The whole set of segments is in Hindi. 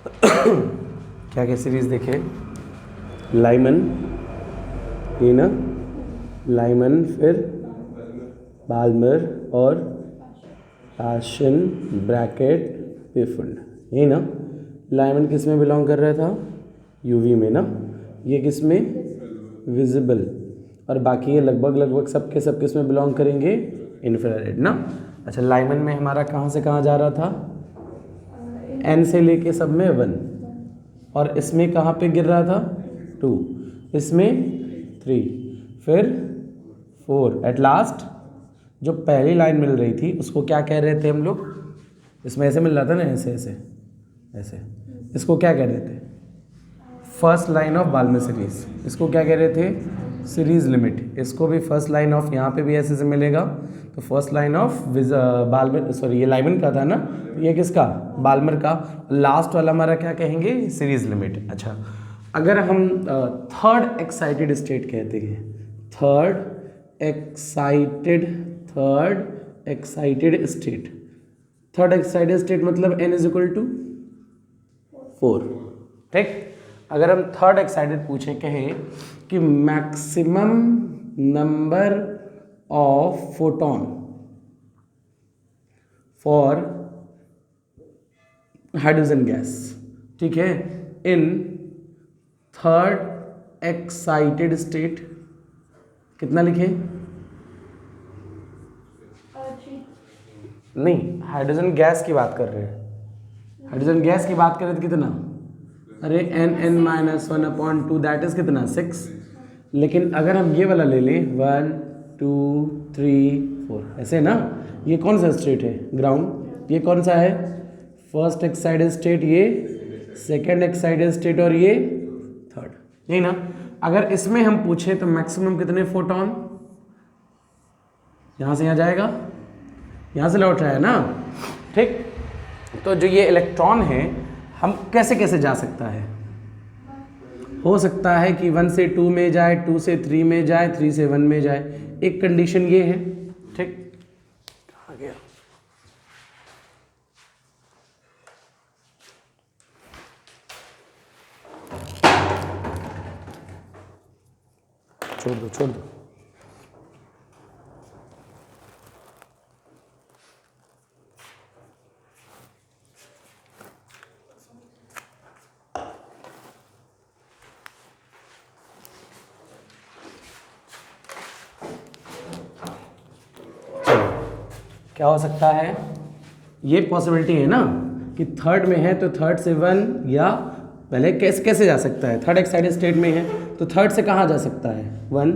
क्या क्या सीरीज देखे? लाइमन, ये ना, लाइमन, फिर बाल्मर और पाशन ब्रैकेट पेफुंड, यही ना। लाइमन किस में बिलोंग कर रहा था? यूवी में ना। ये किस में? विजिबल। और बाकी ये लगभग सब किस में बिलोंग करेंगे? इंफ्रारेड ना। अच्छा, लाइमन में हमारा कहाँ से कहाँ जा रहा था? एन से लेके सब में 1, और इसमें कहाँ पे गिर रहा था? 2, इसमें 3, फिर 4। एट लास्ट जो पहली लाइन मिल रही थी उसको क्या कह रहे थे हम लोग? इसमें ऐसे मिल रहा था ना, ऐसे ऐसे ऐसे, इसको क्या कह रहे थे? First line of Balmer series. इसको क्या कह रहे थे? Series limit. इसको भी फर्स्ट लाइन ऑफ, यहाँ पे भी ऐसे से मिलेगा, तो first line of Balmer, sorry ये लाइमन का था ना, ये किसका? बाल्मर का। लास्ट वाला हमारा क्या कहेंगे? Series limit. अच्छा, अगर हम थर्ड एक्साइटेड स्टेट कहते हैं, थर्ड एक्साइटेड स्टेट मतलब n इज इक्वल टू 4, ठीक। अगर हम थर्ड एक्साइटेड पूछे, कहें कि maximum number of photon for hydrogen gas, ठीक है, इन थर्ड एक्साइटेड स्टेट, कितना लिखे? नहीं, हाइड्रोजन गैस की बात कर रहे हैं। हाइड्रोजन गैस की बात करें तो कितना? अरे n(-1/2), दैट इज कितना? 6। लेकिन अगर हम ये वाला ले लें 1 2 3 4, ऐसे ना, ये कौन सा स्टेट है? ग्राउंड। ये कौन सा है? फर्स्ट एक्साइटेड स्टेट, ये सेकेंड एक्साइटेड स्टेट, और ये थर्ड, यही ना। अगर इसमें हम पूछे तो मैक्सिमम कितने फोटोन? यहाँ से यहाँ जाएगा, यहाँ से लौट रहा है ना, ठीक। तो जो ये इलेक्ट्रॉन है, हम कैसे कैसे जा सकता है? हो सकता है कि 1 से 2 में जाए, 2 से 3 में जाए, 3 से 1 में जाए। एक कंडीशन ये है, ठीक। कहाँ गया? छोड़ दो। क्या हो सकता है? ये पॉसिबिलिटी है ना कि थर्ड में है तो थर्ड से 1, या पहले कैसे जा सकता है? थर्ड एक्साइटेड स्टेट में है तो थर्ड से कहाँ जा सकता है? 1,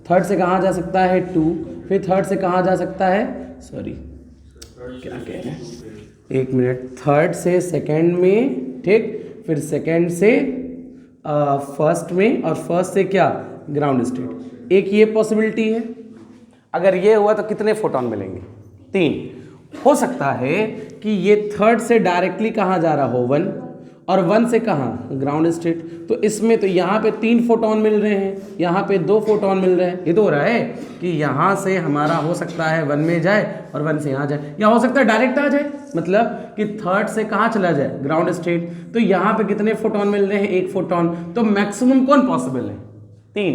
थर्ड से कहाँ जा सकता है? 2, फिर थर्ड से कहाँ जा सकता है? सॉरी, क्या कह रहे हैं, 1 मिनट। थर्ड से सेकेंड में, ठीक, फिर सेकेंड से फर्स्ट में, और फर्स्ट से क्या? Ground state. एक ये पॉसिबिलिटी है। अगर ये हुआ तो कितने फोटोन मिलेंगे? 3। हो सकता है कि ये थर्ड से डायरेक्टली कहाँ जा रहा हो? 1, और 1 से कहाँ? Ground state. तो इसमें तो यहाँ पे 3 फोटोन मिल रहे हैं, यहाँ पे 2 फोटोन मिल रहे हैं। ये तो हो रहा है कि यहाँ से हमारा हो सकता है 1 में जाए और 1 से यहाँ जाए, या हो सकता है डायरेक्ट आ जाए, मतलब कि थर्ड से कहाँ चला जाए? Ground state. तो यहाँ पे कितने फोटोन मिल रहे हैं? 1 फोटोन। तो मैक्सिमम कौन पॉसिबल है? 3।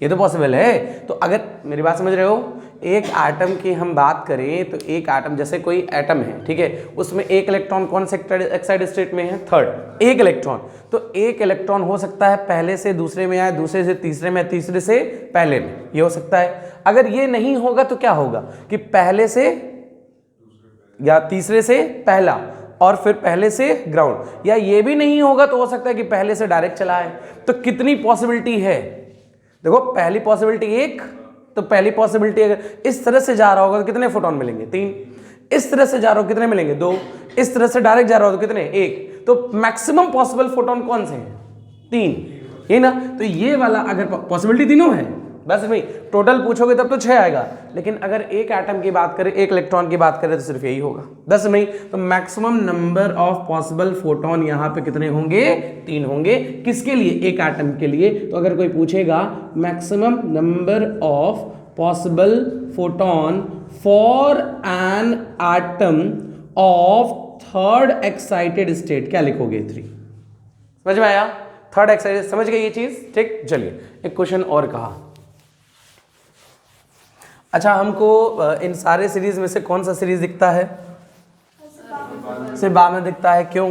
ये तो पॉसिबल है। तो अगर मेरी बात समझ रहे हो, एक एटम की हम बात करें तो एक एटम, जैसे कोई एटम है, ठीक है, उसमें एक इलेक्ट्रॉन कौन से एक्साइटेड स्टेट में है? थर्ड। एक इलेक्ट्रॉन, तो एक इलेक्ट्रॉन हो सकता है पहले से दूसरे में आए, दूसरे से तीसरे में, तीसरे से पहले में, ये हो सकता है। अगर ये नहीं होगा तो क्या होगा कि पहले से या तीसरे से पहला, और फिर पहले से ग्राउंड, या ये भी नहीं होगा तो हो सकता है कि पहले से डायरेक्ट चला है। तो कितनी पॉसिबिलिटी है? देखो, पहली पॉसिबिलिटी 1, तो पहली पॉसिबिलिटी अगर इस तरह से जा रहा होगा तो कितने फोटोन मिलेंगे? 3। इस तरह से जा रहा हो कितने मिलेंगे? 2। इस तरह से डायरेक्ट जा रहा हो तो कितने? 1। तो मैक्सिमम पॉसिबल फोटोन कौन से हैं? 3, ये ना। तो ये वाला अगर पॉसिबिलिटी तीनों है, बस भाई टोटल पूछोगे तब तो 6 आएगा, लेकिन अगर एक एटम की बात करें, एक इलेक्ट्रॉन की बात करें तो सिर्फ यही होगा, 10 नहीं। तो maximum number of possible photon यहाँ पे कितने होंगे? 3 होंगे। किसके लिए? एक एटम के लिए। तो अगर कोई पूछेगा maximum number of possible photon for an atom of third excited state क्या लिखोगे? 3। समझ में आया? थर्ड एक्साइटेड, समझ गए ये चीज? ठीक, चलिए एक क्वेश्चन और कहा। अच्छा, हमको इन सारे सीरीज में से कौन सा सीरीज दिखता है? सिर्फ बा में दिखता है। क्यों?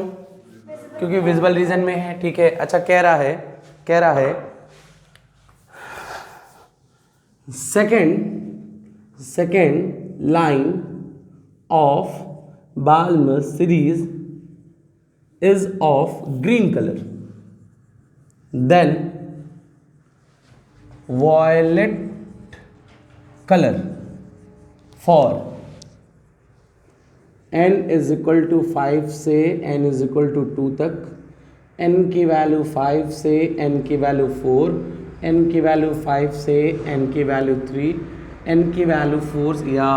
क्योंकि विजिबल रीजन में है। ठीक है। अच्छा, कह रहा है second line of Balmer series is of green color, then violet color for n is equal to 5 से n is equal to 2 तक, n की वैल्यू 5 से n की वैल्यू 4, n की वैल्यू 5 से n की वैल्यू 3, n की वैल्यू 4 या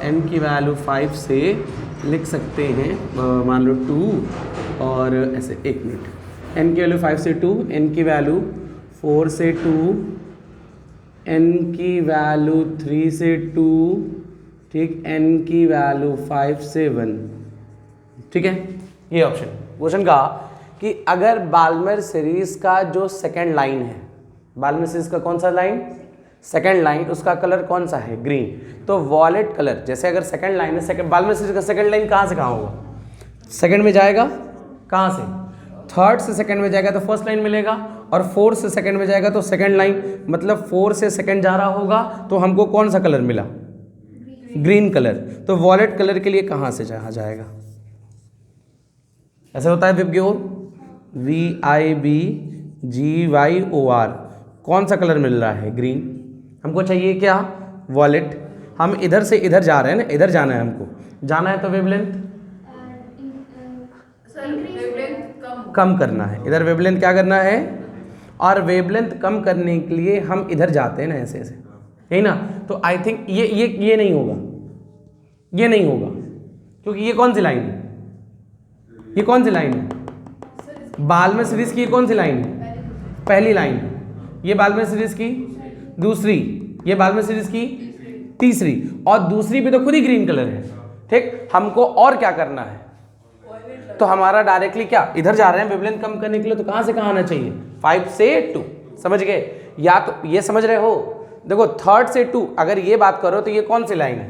n की वैल्यू 5 से लिख सकते हैं मान लो 2 और ऐसे। 1 मिनट, n की वैल्यू 5 से 2, n की वैल्यू 4 से 2, n की वैल्यू 3 से 2, ठीक, n की वैल्यू 5 से 1। ठीक है, ये ऑप्शन। क्वेश्चन कहा कि अगर बाल्मर सीरीज का जो सेकेंड लाइन है, बाल्मर सीरीज का कौन सा लाइन? सेकेंड लाइन, उसका कलर कौन सा है? ग्रीन। तो वॉलेट कलर, जैसे अगर सेकेंड लाइन है, सेकेंड बाल्मर सीरीज का सेकेंड लाइन कहाँ से कहाँ होगा? सेकेंड में जाएगा। कहाँ से? थर्ड से सेकेंड में जाएगा तो फर्स्ट लाइन मिलेगा, और 4 से सेकेंड में जाएगा तो सेकेंड लाइन, मतलब 4 से सेकेंड जा रहा होगा तो हमको कौन सा कलर मिला? Green colour. तो वॉलेट कलर के लिए कहाँ से जाएगा? ऐसे होता है विबग्योर, VIBGYOR। कौन सा कलर मिल रहा है? ग्रीन। हमको चाहिए क्या? वॉलेट। हम इधर से इधर जा रहे हैं ना, इधर जाना है हमको, जाना है तो वेवलेंथ कम करना है। इधर वेवलेंथ क्या करना है? और वेवलेंथ कम करने के लिए हम इधर जाते हैं ना, ऐसे ऐसे, यही ना। तो आई थिंक ये नहीं होगा, ये नहीं होगा, क्योंकि ये कौन सी लाइन है? ये कौन सी लाइन है? बाल्मर सीरीज की ये कौन सी लाइन है? पहली लाइन। ये बाल्मर सीरीज की दूसरी, ये बाल्मर सीरीज की तीसरी, और दूसरी पे तो खुद ही ग्रीन कलर है। ठीक, हमको और क्या करना है? तो हमारा डायरेक्टली क्या, इधर जा रहे हैं वेवलेंथ कम करने के लिए, तो कहां से कहां आना चाहिए? 5 से 2। समझ गए? या तो ये समझ रहे हो, देखो थर्ड से 2 अगर ये बात करो तो ये कौन सी लाइन है?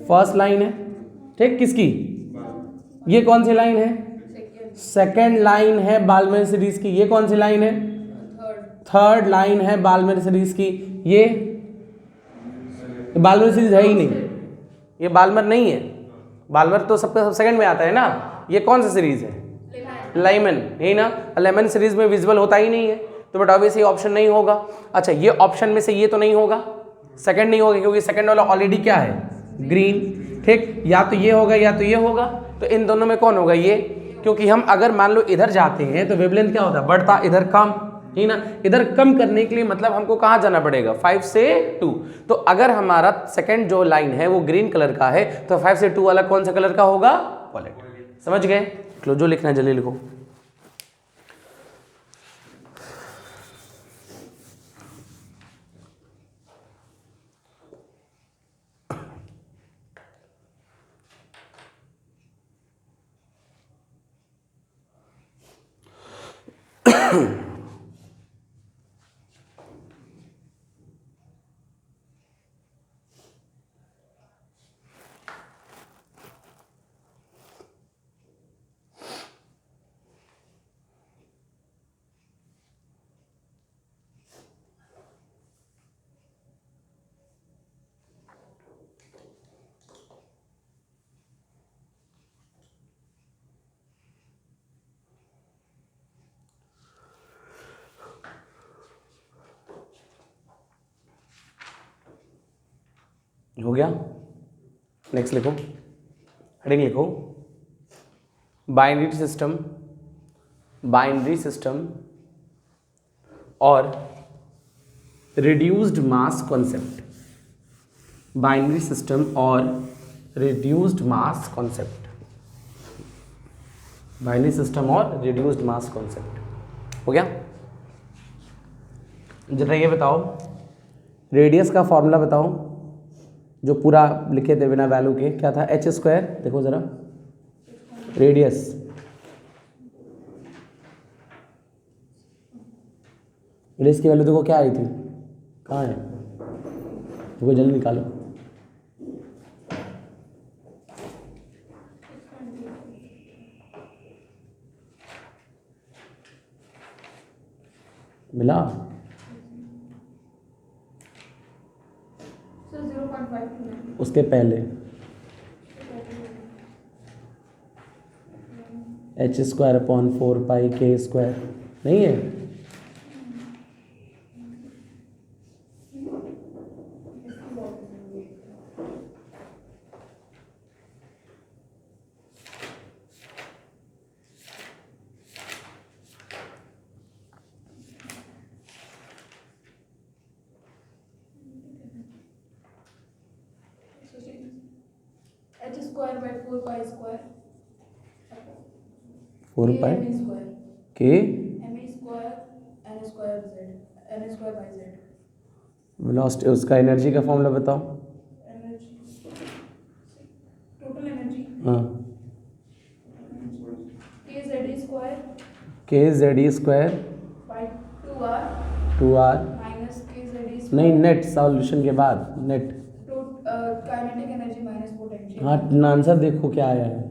फर्स्ट लाइन है। ठीक, किसकी? ये कौन सी लाइन है? सेकेंड लाइन है बाल्मर सीरीज की। ये कौन सी लाइन है? थर्ड लाइन है बाल्मर सीरीज की। ये बाल्मर सीरीज है ही नहीं, ये बाल्मर नहीं है। बाल्मर तो सबका सब सेकंड में आता है ना। ये कौन सी सीरीज है? लाइमन, यही ना। लेमन सीरीज में विजिबल होता ही नहीं है, तो बट ऑब्वियसली ऑप्शन नहीं होगा। अच्छा, ये ऑप्शन में से ये तो नहीं होगा, सेकंड नहीं होगा, क्योंकि सेकंड वाला ऑलरेडी क्या है? ग्रीन। ठीक, या तो ये होगा या तो ये होगा, तो इन दोनों में कौन होगा? ये, क्योंकि हम अगर मान लो इधर जाते हैं तो वेवलेंथ क्या होता है? बढ़ता, इधर कम, ठीक ना। इधर कम करने के लिए मतलब हमको कहाँ जाना पड़ेगा? 5 से 2। तो अगर हमारा सेकंड जो लाइन है वो ग्रीन कलर का है, तो 5 से 2 वाला कौन सा कलर का होगा? वॉलेट। समझ गए? लो, जो लिखना है जल्दी लिखो। हो गया? नेक्स्ट लिखो, हेडिंग लिखो, बाइनरी सिस्टम और रिड्यूस्ड मास कॉन्सेप्ट। बाइनरी सिस्टम और रिड्यूस्ड मास कॉन्सेप्ट। बाइनरी सिस्टम और रिड्यूस्ड मास कॉन्सेप्ट हो गया। जरा ये बताओ, रेडियस का फॉर्मूला बताओ, जो पूरा लिखे थे बिना वैल्यू के, क्या था? h²। देखो ज़रा, रेडियस। रेडियस की वैल्यू देखो क्या आई थी, कहाँ है, देखो जल्दी निकालो। मिला? उसके पहले h²/4πk² नहीं है? h²/4π² 4π k वेलोसिटी, उसका एनर्जी का फॉर्मूला बताओ। टोटल एनर्जी हाँ, kZe² by 2r 2r minus kZe² नहीं, नेट सॉल्यूशन के बाद net. Kinetic energy minus potential. हाँ, आंसर देखो क्या आया है।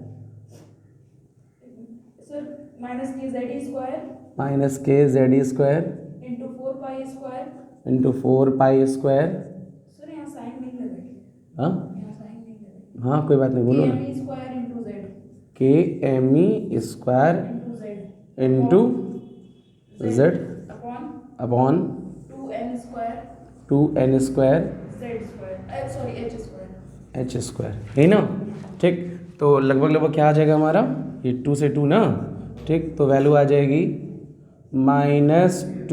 Sir minus kZe² minus kZe² into 4π² into 4π²। Sir यहाँ साइन नहीं लगेगी, हाँ यहाँ साइन नहीं लगेगी। हाँ, कोई बात नहीं, बोलो ना। kme² into z kme² into z upon 2n² h², है ना? ठीक, तो लगभग क्या आ जाएगा हमारा, ये 2 से 2 ना, ठीक, तो वैल्यू आ जाएगी -2k²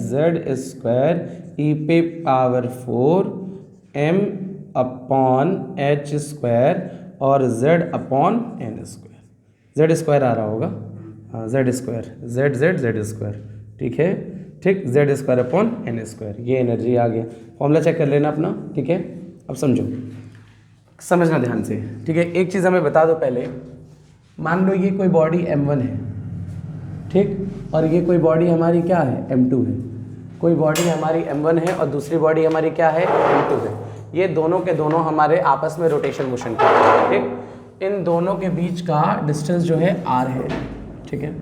z² e⁴m/h² और z अपॉन n²। z² आ रहा होगा, हाँ z², z², ठीक है, ठीक, z² अपॉन n², ये एनर्जी आ गया। फॉर्मूला चेक कर लेना अपना, ठीक है। अब समझो, समझना ध्यान से, ठीक है। एक चीज़ हमें बता दो पहले, मान लो ये कोई बॉडी m1 है, ठीक, और ये कोई बॉडी हमारी क्या है, m2 है। कोई बॉडी हमारी m1 है और दूसरी बॉडी हमारी क्या है, m2 है। ये दोनों के दोनों हमारे आपस में रोटेशन मोशन कर रहे हैं, ठीक। इन दोनों के बीच का डिस्टेंस जो है r है, ठीक है।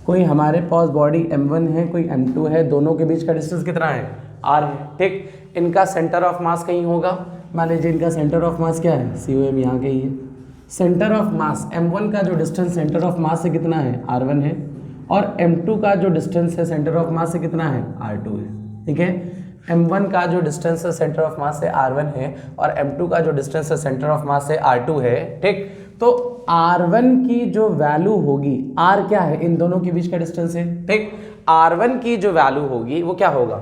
कोई हमारे पास बॉडी m1 है, कोई m2 है, दोनों के बीच का डिस्टेंस कितना है, r है, ठीक। इनका सेंटर ऑफ मास कहीं होगा, मान लीजिए इनका सेंटर ऑफ मास क्या है, COM यहाँ के ही है। सेंटर ऑफ मास m1 का जो डिस्टेंस सेंटर ऑफ मास से कितना है, r1 है, और m2 का जो डिस्टेंस है सेंटर ऑफ मास से कितना है, r2 है, ठीक है। m1 का जो डिस्टेंस है सेंटर ऑफ मास से r1 है और m2 का जो डिस्टेंस है सेंटर ऑफ मास से r2 है, ठीक। तो r1 की जो वैल्यू होगी, r क्या है, इन दोनों के बीच का डिस्टेंस है, ठीक। r1 की जो वैल्यू होगी वो क्या होगा,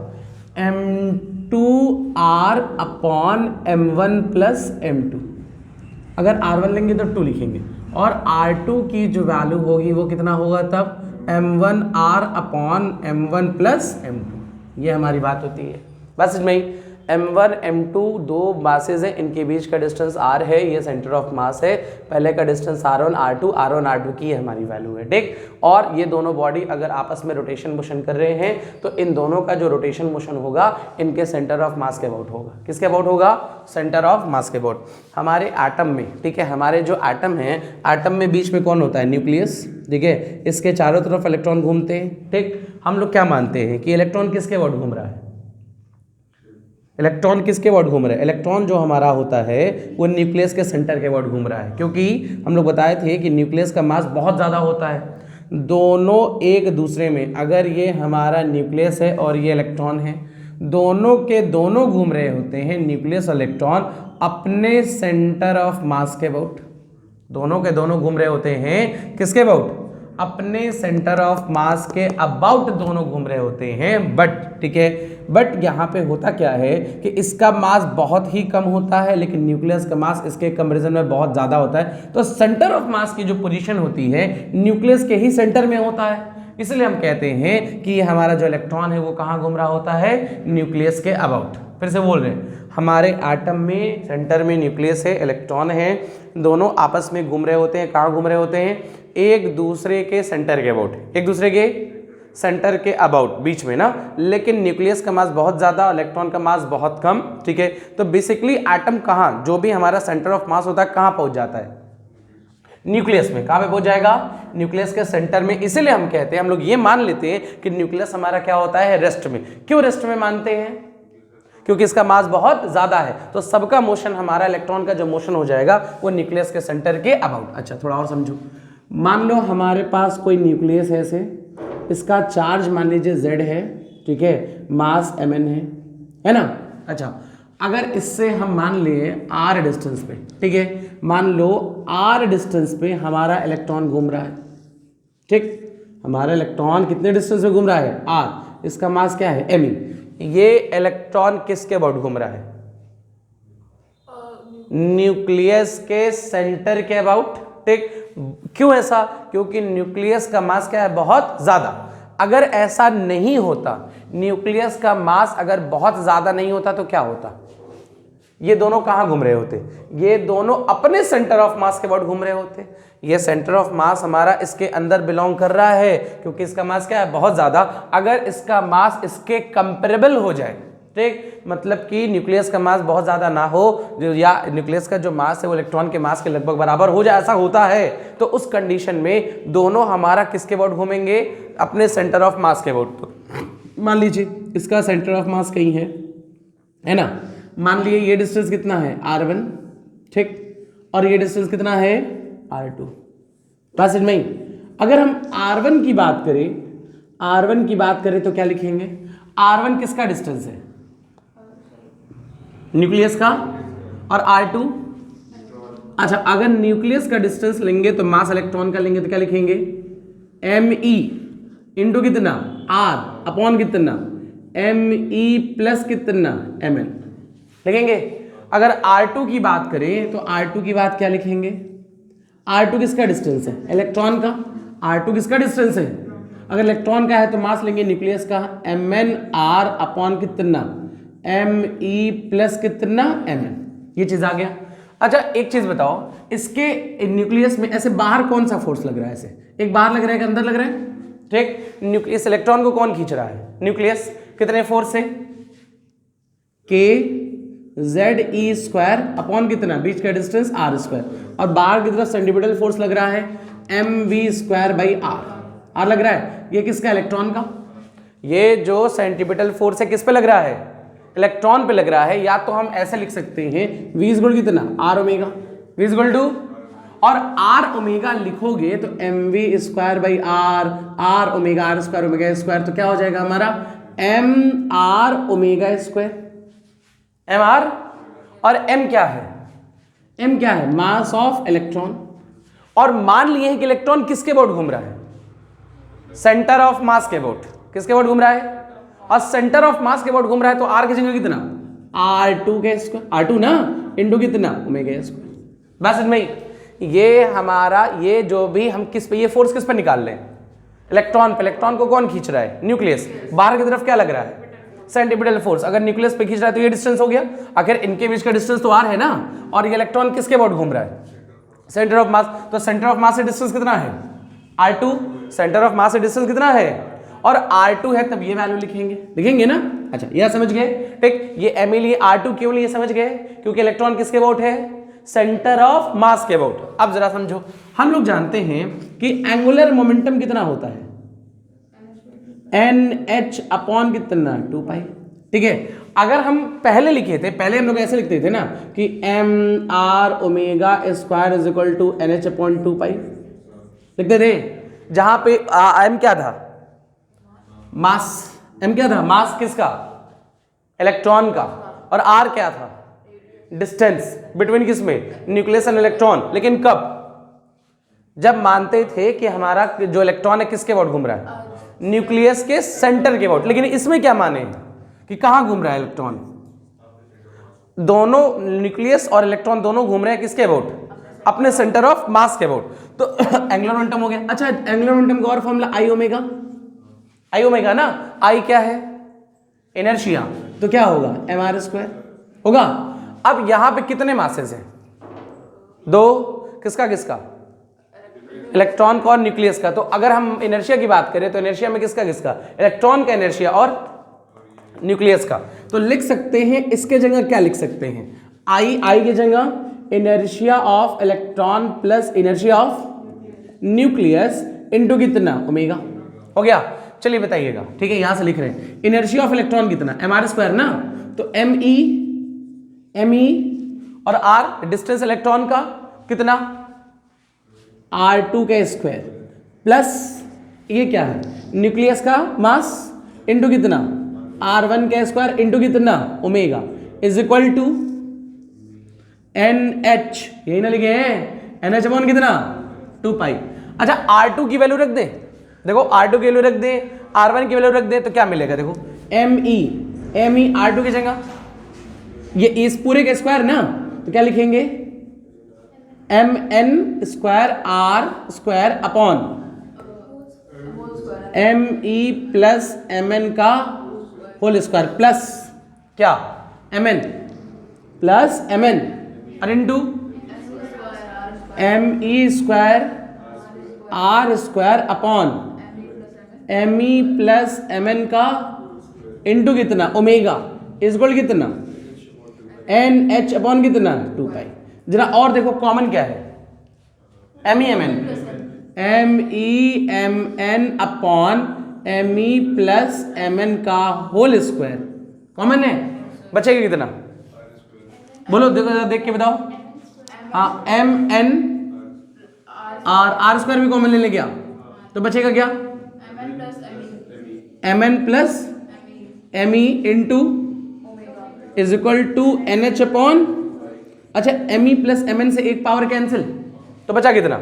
m2r upon m1 plus m2। अगर r1 लेंगे तो 2 लिखेंगे, और r2 की जो वैल्यू होगी वो कितना होगा तब, m1r upon m1 plus m2। ये हमारी बात होती है, बस इसमें ही। m1 m2 दो मासेज हैं, इनके बीच का डिस्टेंस r है, ये सेंटर ऑफ मास है। पहले का डिस्टेंस r1 r2 की हमारी वैल्यू है, ठीक। और ये दोनों बॉडी अगर आपस में रोटेशन मोशन कर रहे हैं तो इन दोनों का जो रोटेशन मोशन होगा इनके सेंटर ऑफ मास के अबाउट होगा। किसके अबाउट होगा, सेंटर ऑफ मास के अबाउट। हमारे एटम में, ठीक है, हमारे जो एटम है, एटम में बीच में कौन होता है, न्यूक्लियस, ठीक है। इसके चारों तरफ इलेक्ट्रॉन घूमते हैं, ठीक। हम लोग क्या मानते हैं कि इलेक्ट्रॉन किसके अबाउट घूम रहा है, इलेक्ट्रॉन किसके अबाउट घूम रहा है, इलेक्ट्रॉन जो हमारा होता है वो न्यूक्लियस के सेंटर के अबाउट घूम रहा है, क्योंकि हम लोग बताए थे कि न्यूक्लियस का मास बहुत ज़्यादा होता है। दोनों एक दूसरे में, अगर ये हमारा न्यूक्लियस है और ये इलेक्ट्रॉन है, दोनों के दोनों घूम रहे होते हैं, न्यूक्लियस और इलेक्ट्रॉन अपने सेंटर ऑफ मास के अबाउट। दोनों के दोनों घूम रहे होते हैं किसके अबाउट, अपने सेंटर ऑफ मास के अबाउट दोनों घूम रहे होते हैं। बट, ठीक है, बट यहाँ पे होता क्या है कि इसका मास बहुत ही कम होता है, लेकिन न्यूक्लियस का मास इसके कंपैरिजन में बहुत ज़्यादा होता है। तो सेंटर ऑफ मास की जो पोजीशन होती है न्यूक्लियस के ही सेंटर में होता है, इसलिए हम कहते हैं कि हमारा जो इलेक्ट्रॉन है वो कहाँ घूम रहा होता है, न्यूक्लियस के अबाउट। फिर से बोल रहे हैं, हमारे एटम में सेंटर में न्यूक्लियस है, इलेक्ट्रॉन है, दोनों आपस में घूम रहे होते हैं। कहाँ घूम रहे होते हैं? एक दूसरे के सेंटर के अबाउट, एक दूसरे के सेंटर के अबाउट, बीच में ना। लेकिन न्यूक्लियस का मास बहुत ज़्यादा, इलेक्ट्रॉन का मास बहुत कम, ठीक है। तो बेसिकली एटम कहाँ, जो भी हमारा सेंटर ऑफ मास होता है, कहाँ पहुँच जाता है? न्यूक्लियस में। कहाँ पे पहुंच जाएगा? न्यूक्लियस के सेंटर में। इसीलिए हम कहते हैं, हम लोग ये मान लेते हैं कि न्यूक्लियस हमारा क्या होता है? रेस्ट में। क्यों रेस्ट में मानते हैं? क्योंकि इसका मास बहुत ज्यादा है, तो सबका मोशन, हमारा इलेक्ट्रॉन का जो मोशन हो जाएगा वो न्यूक्लियस के सेंटर के अबाउट। अच्छा, थोड़ा और समझो। मान लो हमारे पास कोई न्यूक्लियस है ऐसे, इसका चार्ज मान लीजिए Z है, ठीक है, मास Mn है ना। अच्छा, अगर इससे हम मान लिए r डिस्टेंस पे, ठीक है, मान लो r डिस्टेंस पे हमारा इलेक्ट्रॉन घूम रहा है, ठीक, हमारा इलेक्ट्रॉन कितने डिस्टेंस पे घूम रहा है? r, इसका मास क्या है? Me। ये इलेक्ट्रॉन किसके अबाउट घूम रहा है? न्यूक्लियस के सेंटर के अबाउट, ठीक। क्यों ऐसा? क्योंकि न्यूक्लियस का मास क्या है? बहुत ज्यादा। अगर ऐसा नहीं होता, न्यूक्लियस का मास अगर बहुत ज्यादा नहीं होता तो क्या होता? ये दोनों कहाँ घूम रहे होते? ये दोनों अपने सेंटर ऑफ मास के अबाउट घूम रहे होते। ये सेंटर ऑफ मास हमारा इसके अंदर बिलोंग कर रहा है, क्योंकि इसका मास क्या है? बहुत ज्यादा। अगर इसका मास इसके कंपेरेबल हो जाए, ठीक, मतलब कि न्यूक्लियस का मास बहुत ज्यादा ना हो, या न्यूक्लियस का जो मास है वो इलेक्ट्रॉन के मास के लगभग बराबर हो जाए, ऐसा होता है, तो उस कंडीशन में दोनों हमारा किसके अबाउट घूमेंगे? अपने सेंटर ऑफ मास के अबाउट। तो मान लीजिए इसका सेंटर ऑफ मास कहीं है ना। मान लिए ये डिस्टेंस कितना है? r1, ठीक, और ये डिस्टेंस कितना है? r2। बस इतना ही। अगर हम r1 की बात करें तो क्या लिखेंगे? r1 किसका डिस्टेंस है? न्यूक्लियस का। और r2? अच्छा, अगर न्यूक्लियस का डिस्टेंस लेंगे तो मास इलेक्ट्रॉन का लेंगे तो क्या लिखेंगे? me इंटू कितना? r अपॉन कितना? me प्लस कितना? mn लिखेंगे। अगर R2 की बात करें तो R2 की बात क्या लिखेंगे? R2 किसका डिस्टेंस है? इलेक्ट्रॉन का। R2 किसका डिस्टेंस है? अगर इलेक्ट्रॉन का है तो मास लेंगे न्यूक्लियस का, Mn R अपॉन कितना? Me प्लस कितना? Mn। ये चीज आ गया। अच्छा, एक चीज बताओ, इसके न्यूक्लियस में ऐसे बाहर कौन सा फोर्स लग रहा है? ऐसे एक बाहर लग रहा है कि अंदर लग रहा है? ठीक, न्यूक्लियस इलेक्ट्रॉन को कौन खींच रहा है? न्यूक्लियस। कितने फोर्स से? K ZE स्क्वायर अपॉन कितना? बीच का डिस्टेंस R स्क्वायर, और बाहर की तरफ सेंटीपिटल फोर्स लग रहा है mv स्क्वायर बाई r लग रहा है। ये किसका? इलेक्ट्रॉन का। ये जो सेंटीपिटल फोर्स है किस पे लग रहा है? इलेक्ट्रॉन पे लग रहा है। या तो हम ऐसे लिख सकते हैं v इक्वल कितना? r omega, v equal to, और r ओमेगा लिखोगे तो mv square by r omega r square omega square, तो क्या हो जाएगा हमारा? mr omega square, mr। और m क्या है? m क्या है? Mass of electron. और मान लिए हैं कि इलेक्ट्रॉन किसके अबाउट घूम रहा है? सेंटर ऑफ मास के अबाउट। किसके अबाउट घूम रहा है? और सेंटर ऑफ मास के अबाउट घूम रहा है, तो r की जगह कितना? r2 के स्क्वायर, r2 ना, इंटू कितना? Omega square. बस इतना ही। ये हमारा, ये जो भी हम किस पे, ये फोर्स किस पे निकाल लें? इलेक्ट्रॉन पे। इलेक्ट्रॉन को कौन खींच रहा है? न्यूक्लियस। बाहर की तरफ क्या लग रहा है? Centripetal force. अगर न्यूक्लियस पे खींच रहा है तो ये डिस्टेंस हो गया। आखिर इनके बीच का डिस्टेंस तो r है ना, और ये इलेक्ट्रॉन किसके अबाउट घूम रहा है? Centre of mass. तो सेंटर ऑफ मास से डिस्टेंस कितना है? r2। सेंटर ऑफ मास से डिस्टेंस कितना है? और r2 है, तब ये वैल्यू लिखेंगे ना। अच्छा, यह समझ गए, ठीक। ये m लिए r2 क्यों लिए समझ गए? क्योंकि इलेक्ट्रॉन किसके अबाउट है? सेंटर ऑफ मास के अबाउट। अब जरा समझो, हम लोग जानते हैं कि एंगुलर मोमेंटम कितना होता है? NH अपॉन कितना? 2 पाई, ठीक है। अगर हम पहले लिखे थे, पहले हम लोग ऐसे लिखते थे ना कि mr omega square is equal to NH upon 2 pi लिखते थे, जहां पे m क्या था? मास। m क्या था? मास किसका? इलेक्ट्रॉन का। और r क्या था? डिस्टेंस बिटवीन किसमें? Nucleus and electron. लेकिन कब? जब मानते थे कि हमारा जो इलेक्ट्रॉन है किसके अबाउट घूम रहा है? न्यूक्लियस के सेंटर के अबाउट। लेकिन इसमें क्या माने कि कहां घूम रहा है इलेक्ट्रॉन? दोनों, न्यूक्लियस और इलेक्ट्रॉन दोनों घूम रहे हैं किसके अबाउट? अपने सेंटर ऑफ मास के अबाउट। तो एंगुलर मोमेंटम हो गया। अच्छा, एंगुलर मोमेंटम का और फॉर्मूला I ओमेगा ना। I क्या है? इनर्शिया। तो क्या होगा mr² होगा। अब यहां पे कितने मासेस हैं? 2। किसका किसका? इलेक्ट्रॉन का और न्यूक्लियस का। तो अगर हम इनर्शिया की बात करें तो इनर्शिया में किसका किसका? इलेक्ट्रॉन का इनर्शिया और न्यूक्लियस का। तो लिख सकते हैं इसके जगह क्या लिख सकते हैं? आई की जगह inertia of electron plus inertia of nucleus into कितना? ओमेगा। हो गया। चलिए बताइएगा, ठीक है, यहां से लिख रहे हैं इनर्शिया ऑफ इलेक्ट्रॉन कितना? mr² ना, तो me और r डिस्टेंस इलेक्ट्रॉन का कितना? r2 का स्क्वायर प्लस ये क्या है? न्यूक्लियस का मास इनटू कितना? r1 का स्क्वायर इनटू कितना? Omega is equal to NH, यही ना लिखे हैं, NH अपॉन कितना? 2 पाई। अच्छा R2 की वैल्यू रख दे, देखो R2 की वैल्यू रख दे, R1 की वैल्यू रख दे, तो क्या मिलेगा? देखो ME R2 की जगह ये इस पूरे के स्क्वायर ना, तो क्या लिखेंगे? MN square R² upon ME plus MN का होल स्क्वायर प्लस क्या? MN प्लस MN और into ME square R² upon ME plus MN का इंटू कितना? ओमेगा इज इक्वल कितना? NH अपॉन कितना? 2 पाई। जरा और देखो कॉमन क्या है? MEMN upon ME plus MN का होल स्क्वायर कॉमन है, बचेगा कितना? बोलो, देखो देख के बताओ। हाँ MN R² भी कॉमन ले ले गया, तो बचेगा क्या? MN plus ME into is equal to NH upon, अच्छा ME प्लस MN से एक पावर कैंसिल, तो बचा कितना?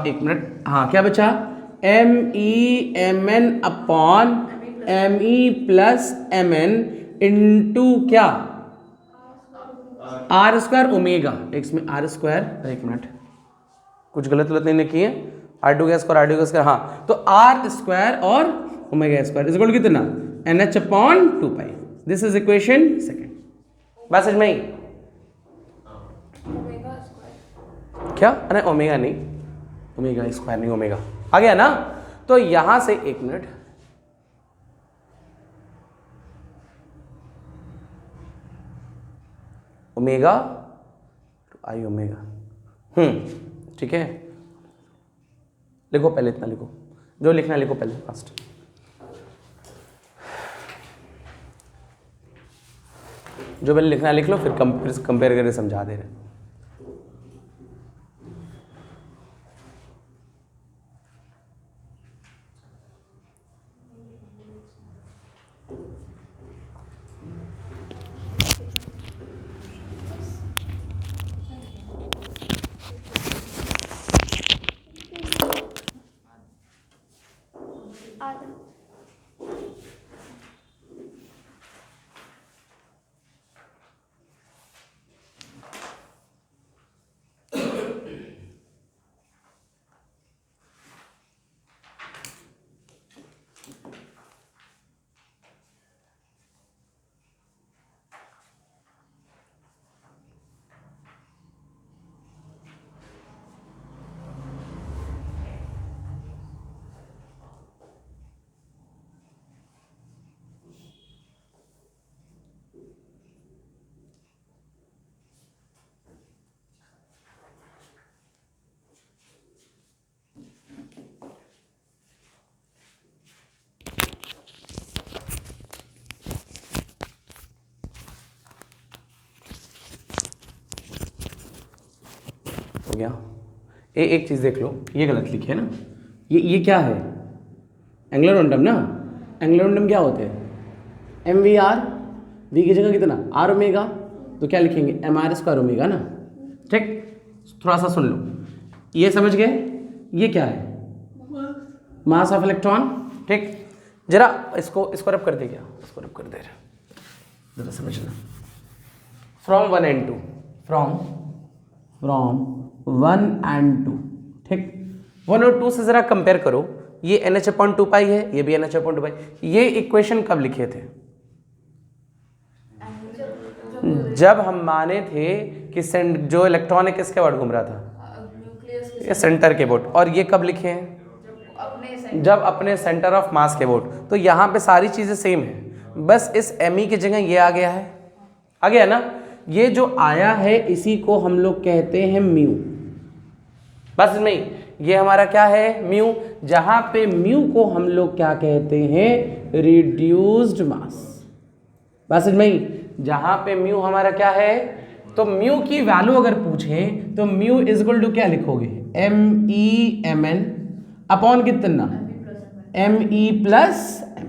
एक मिनट, हाँ क्या बचा? MEMN upon ME plus MN into क्या? R² omega. इसमें R², एक मिनट कुछ गलत नहीं लिखी है, R2 का स्क्वायर R2 का स्क्वायर, हाँ तो R² और ओमेगा स्क्वायर इज इक्वल कितना? NH upon 2 pi. This is equation second. बात समझ में आई? क्या? अरे ओमेगा नहीं, ओमेगा स्क्वायर नहीं, ओमेगा आ गया ना। तो यहां से एक मिनट, ओमेगा आई ओमेगा, ठीक है, लिखो पहले, इतना लिखो, जो लिखना लिखो पहले फास्ट। जो पहले लिखना लिख लो, फिर कंपेयर करके समझा दे रहे। हो गया। एक चीज़ देख लो, ये गलत लिखी है ना, ये क्या है? एंगुलर मोमेंटम ना। एंगुलर मोमेंटम क्या होते हैं? MVR, V की जगह कितना? R ओमेगा, तो क्या लिखेंगे? MR² ओमेगा ना। ठीक, थोड़ा सा सुन लो, ये समझ गए? ये क्या है? Mass of electron. ठीक, जरा इसको रब कर दे, क्या इसको रब कर दे रहे, जरा समझना। फ्रॉम 1 and 2, फ्रॉम 1 and 2, ठीक, 1 और 2 से ज़रा कंपेयर करो, ये NH/2 है, ये भी NH/2। ये इक्वेशन कब लिखे थे? जब हम माने थे कि जो इलेक्ट्रॉन है किसके अबाउट घूम रहा था? न्यूक्लियस ये सेंटर के अबाउट। और ये कब लिखे हैं? जब अपने सेंटर ऑफ मास के अबाउट। तो यहाँ पे सारी चीज़ें सेम है, बस इस Me की जगह ये आ गया है, आ गया ना? ये जो आया है इसी को हम लोग कहते हैं म्यू। बस नहीं, ये हमारा क्या है? म्यू। जहाँ पे म्यू को हम लोग क्या कहते हैं? रिड्यूस्ड मास। बस नहीं, जहाँ पे म्यू हमारा क्या है? तो म्यू की वैल्यू अगर पूछें तो म्यू इज इक्वल टू क्या लिखोगे? MEMN अपॉन कितना? ME plus M।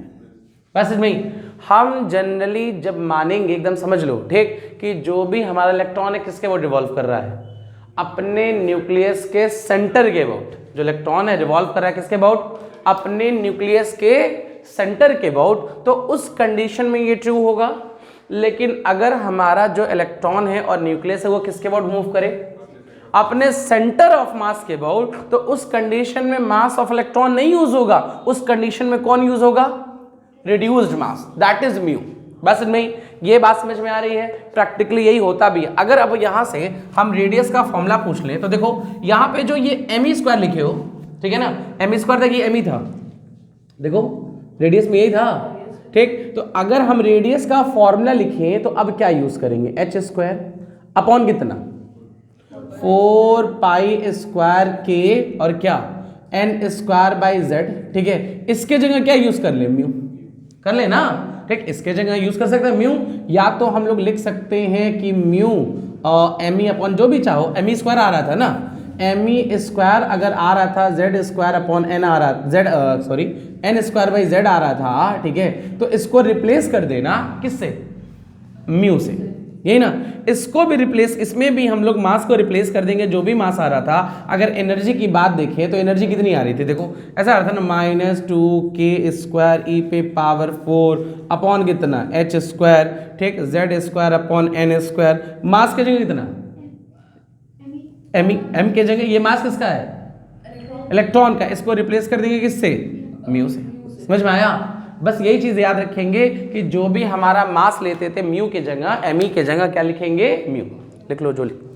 बस नहीं, हम जनरली जब मानेंगे, एकदम समझ लो ठीक, कि जो भी हमारा इलेक्ट्रॉन है किसके अबाउट रिवॉल्व कर रहा है? अपने न्यूक्लियस के सेंटर के अबाउट। जो इलेक्ट्रॉन है रिवॉल्व कर रहा है किसके अबाउट? अपने न्यूक्लियस के सेंटर के अबाउट। तो उस कंडीशन में ये ट्रू होगा। लेकिन अगर हमारा जो इलेक्ट्रॉन है और न्यूक्लियस है वो किसके अबाउट मूव करे? अपने सेंटर ऑफ मास के अबाउट। तो उस कंडीशन में मास ऑफ इलेक्ट्रॉन नहीं यूज होगा, उस कंडीशन में कौन यूज होगा? Reduced mass, that is mu. बस नहीं, ये बात समझ में आ रही है? प्रैक्टिकली यही होता भी है। अगर अब यहां से हम रेडियस का फॉर्मूला पूछ लें तो देखो यहां पे जो ये ME² लिखे हो, ठीक है ना? ME² था, ये ME था, देखो रेडियस में यही था, ठीक। तो अगर हम रेडियस का फॉर्मूला लिखें तो अब क्या यूज करेंगे? H² अपॉन कितना? 4π² और क्या? N²/Z, ठीक है। इसके जगह क्या यूज कर ले? म्यू कर ले ना, ठीक। इसके जगह यूज कर सकते हैं म्यू, या तो हम लोग लिख सकते हैं कि म्यू ME अपॉन जो भी चाहो, ME² आ रहा था ना, ME² अगर आ रहा था Z² अपॉन N आ रहा N²/Z आ रहा था, ठीक है। तो इसको रिप्लेस कर देना किससे? म्यू से, यही ना। इसको भी रिप्लेस, इसमें भी हम लोग मास को रिप्लेस कर देंगे, जो भी मास आ रहा था। अगर एनर्जी की बात देखें तो एनर्जी कितनी आ रही थी? देखो ऐसा आ रहा था ना, -2k² e⁴ अपॉन कितना? H², ठीक। Z² upon N²। मास के जगह कितना? M के जगह ये मास किसका है? इलेक्ट्रॉन का। इसको रिप्लेस कर देंगे किससे? म्यू से। समझ में आया? बस यही चीज याद रखेंगे कि जो भी हमारा मास लेते थे म्यू के जगह, ME के जगह क्या लिखेंगे? म्यू। लिख लो, जो लिख लो।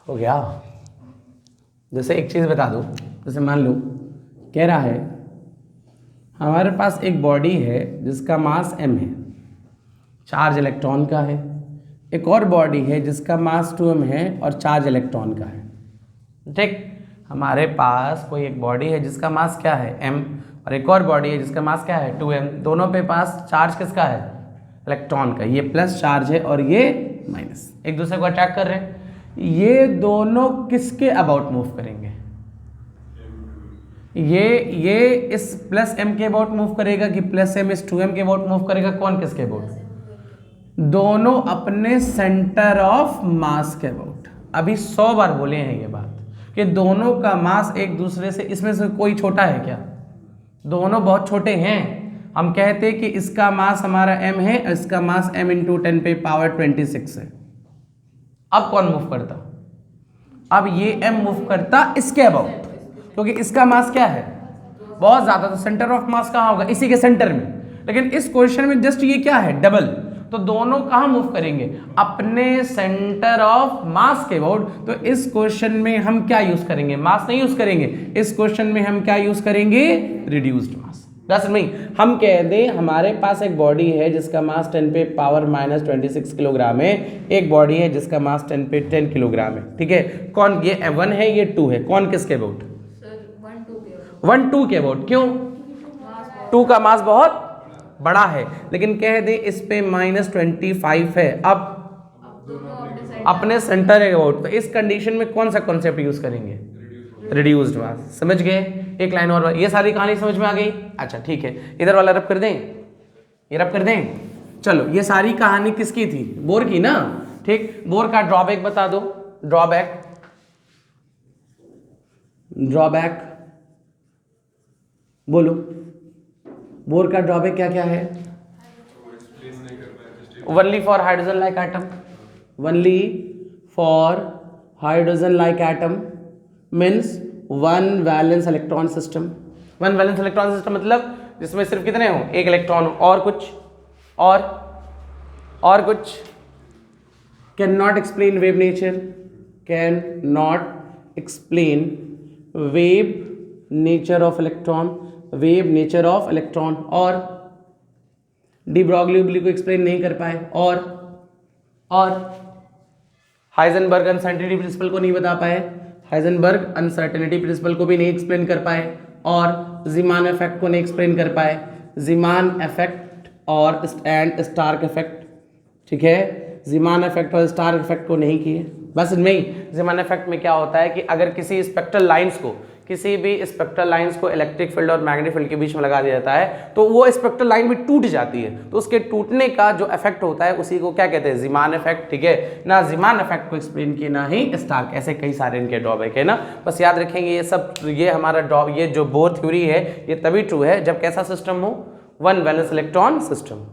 हो गया? जैसे एक चीज़ बता दूं, जैसे मान लो कह रहा है हमारे पास एक बॉडी है जिसका मास m है, चार्ज इलेक्ट्रॉन का है। एक और बॉडी है जिसका मास 2m है और चार्ज इलेक्ट्रॉन का है, ठीक। हमारे पास कोई एक बॉडी है जिसका मास क्या है? m, और एक और बॉडी है जिसका मास क्या है? 2m। दोनों पे पास चार्ज किसका है? इलेक्ट्रॉन का। ये प्लस चार्ज है और ये माइनस, एक दूसरे को अट्रैक्ट कर रहे हैं। ये दोनों किसके अबाउट मूव करेंगे? ये इस प्लस m के अबाउट मूव करेगा कि प्लस m इस 2m के अबाउट मूव करेगा? कौन किसके अबाउट? दोनों अपने सेंटर ऑफ मास के अबाउट। अभी 100 बार बोले हैं ये बात कि दोनों का मास एक दूसरे से, इसमें से कोई छोटा है क्या? दोनों बहुत छोटे हैं। हम कहते हैं कि इसका मास हमारा m है, इसका मास m × 10⁻26 है। अब कौन मूव करता? अब ये m मूव करता इसके अबाउट, क्योंकि इसका मास क्या है? बहुत ज्यादा। तो सेंटर ऑफ मास कहाँ होगा? इसी के सेंटर में। लेकिन इस क्वेश्चन में जस्ट ये क्या है? डबल। तो दोनों कहाँ मूव करेंगे? अपने सेंटर ऑफ मास के अबाउट। तो इस क्वेश्चन में हम क्या यूज करेंगे? मास नहीं यूज करेंगे। इस क्वेश्चन में हम क्या यूज करेंगे? रिड्यूस्ड मास। दस नहीं, हम कह दें हमारे पास एक बॉडी है जिसका मास 10⁻26 किलोग्राम है, एक बॉडी है जिसका मास 10 किलोग्राम है, ठीक है। कौन? ये 1 है, ये 2 है। कौन किसके अबाउट? 1 2 के अबाउट। क्यों? 2 का मास बहुत बड़ा है। लेकिन कह दें इस पे -25 है। अब अपने सेंटर के अबाउट। तो इस कंडीशन में कौन सा कॉन्सेप्ट यूज करेंगे? रिड्यूस्ड मास। समझ गए? एक लाइन और, ये सारी कहानी समझ में आ गई? अच्छा ठीक है, इधर वाला रब कर दें, ये रब कर दें। चलो, ये सारी कहानी किसकी थी? बोर की ना। ठीक, बोर का ड्रॉबैक बता दो। ड्रॉबैक, ड्रॉबैक बोलो, बोर का ड्रॉबैक क्या क्या है? Only for hydrogen like atom, only for hydrogen like atom means one valence electron system. One valence electron system मतलब जिसमें सिर्फ कितने हो? एक इलेक्ट्रॉन हो। और कुछ? और कुछ? Can not explain wave nature, can not explain wave nature of electron, wave nature of electron. और डी ब्रॉगली को एक्सप्लेन नहीं कर पाए। और हाइजेनबर्ग अनसर्टेनिटी प्रिंसिपल को नहीं बता पाए, हाइजेनबर्ग अनसर्टेनिटी प्रिंसिपल को भी नहीं एक्सप्लेन कर पाए। और जीमान इफेक्ट को नहीं एक्सप्लेन कर पाए, जीमान इफेक्ट और एंड स्टार्क इफेक्ट। ठीक है, जीमान इफेक्ट और स्टार्क इफेक्ट को नहीं किए। बस इनमें ही, जीमान इफेक्ट में क्या होता है कि अगर किसी स्पेक्ट्रल लाइंस को, किसी भी स्पेक्ट्रल लाइंस को इलेक्ट्रिक फील्ड और मैग्नेटिक फील्ड के बीच में लगा दिया जाता है तो वो स्पेक्ट्रल लाइन भी टूट जाती है। तो उसके टूटने का जो इफेक्ट होता है उसी को क्या कहते हैं? Zeeman effect. ठीक है ना, जीमान इफेक्ट को एक्सप्लेन किया ना ही स्टार्क। ऐसे कई सारे इनके ड्रॉबैक है ना, बस याद रखेंगे ये सब। ये हमारा ये जो बोर थ्योरी है ये तभी ट्रू है जब कैसा सिस्टम हो? One valence electron system.